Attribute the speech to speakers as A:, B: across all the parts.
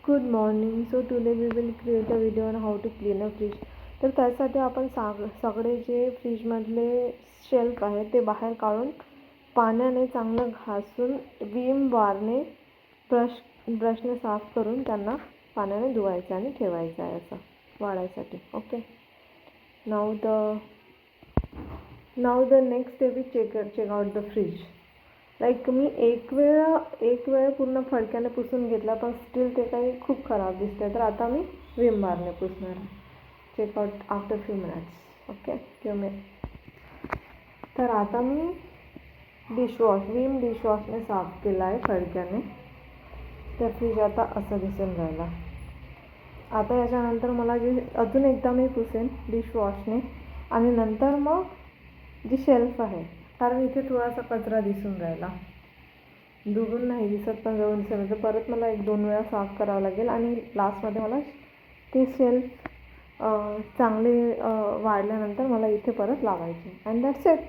A: Good morning. So today we will create a video on how to clean a fridge. तर त्यासाठी आपण सगळे जे फ्रीजमधले शेल्फ आहे ते बाहेर काढून पाण्याने चांगलं घासून विम बारने ब्रशने साफ करून त्यांना पाण्याने धुवायचं आणि ठेवायचं आहे असं वाळायसाठी. Okay. Now the next step is check out the fridge. Like मी एक वेळ पूर्ण फडक्याने पुसून घेतला पण स्टील ते काही खूप खराब दिसते, तर आता मी विम बारने पुसणार आहे. Check out after few minutes. Okay. तर आता मी विम डिशवॉशने साफ केला आहे फडक्याने. त्या फ्रीज आता असं दिसून राहिला. आता याच्यानंतर मला अजून एकदा मी पुसेन डिशवॉशने आणि नंतर मग जी शेल्फ आहे, कारण इथे थोडासा कचरा दिसून राहिला, दुरून नाही दिसत पण जवळ दिसत, तर परत मला 1-2 वेळा साफ करावं लागेल आणि लास्टमध्ये मला ते शेल्फ चांगले वाढल्यानंतर मला इथे परत लावायचे. And that's it.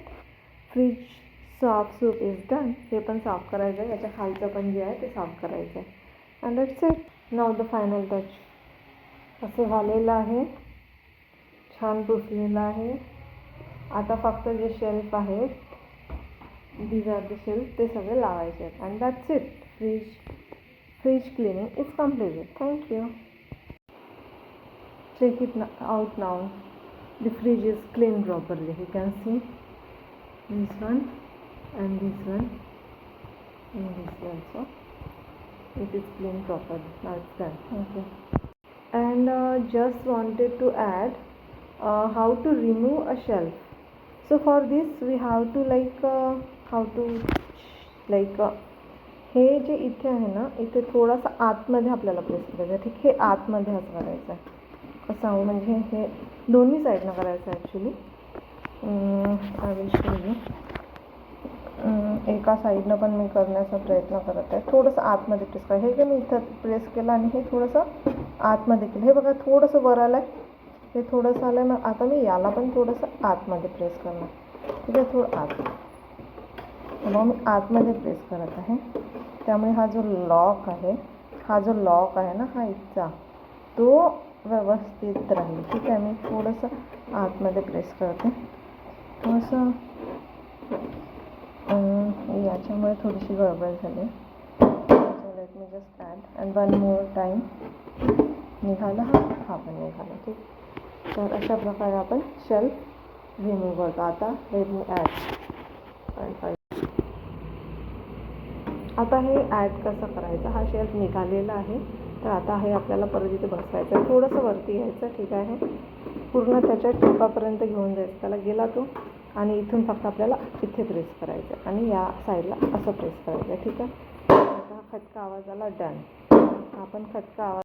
A: Fridge soup is done. हे पण साफ करायचं आहे, याच्या खालचं पण जे आहे ते साफ करायचं आहे. And that's it. Now the final touch. असं झालेलं आहे, छान पुसलेलं आहे. आता फक्त जे शेल्फ आहेत, these are the shelves, ते सगळे लावायचे आहेत. And that's it. Fridge cleaning is completed. Thank you. Check it out now. The fridge is cleaned properly. You can see this one and this one and this one. So it is cleaned properly. Now it's done. Okay. And just wanted to add how to remove a shelf. So for this we have to हे जे इथे आहे ना, इथे थोडासा आतमध्ये आपल्याला press करायचं आहे. ठीक. हे आतमध्ये असं करायचं आहे. कसं म्हणजे हे दोन्ही साईडनं करायचं आहे actually. I will show you. एका साईडनं पण मी करण्याचा प्रयत्न करत आहे. थोडंसं आतमध्ये प्रेस करा. हे जे मी इथं प्रेस केलं आणि हे थोडंसं आतमध्ये केलं. हे बघा थोडंसं वर आलं आहे, हे थोडंसं आलं आहे. मग आता मी याला पण थोडंसं आतमध्ये प्रेस करणार. ठीक आहे. थोडं आत. मग मी आतमध्ये प्रेस करत आहे. त्यामुळे हा जो लॉक आहे ना, हा इथचा, तो व्यवस्थित राहील. ठीक आहे. मी थोडंसं आतमध्ये प्रेस करते. थोडंसं याच्यामुळे थोडीशी गडबड झाली. Let me just add and 1 more time. निघाला हा पण निघाला. ठीक. तर अशा प्रकारे आपण शेल्फ रिमूव्ह करतो. आता लेट मी ॲड. आता हे ॲड कसं करायचं. हा शेल्फ निघालेला आहे, तर आता हे आपल्याला परत इथे बसवायचं आहे. थोडंसं वरती घ्यायचं. ठीक आहे. पूर्ण त्याच्या टोकापर्यंत घेऊन जायचं. त्याला गेला तो आणि इथून फक्त आपल्याला इथे प्रेस करायचं आणि या साईडला असं प्रेस करायचं. ठीक आहे. आता हा खटका आवाज आला. डन. आपण खटका आवाज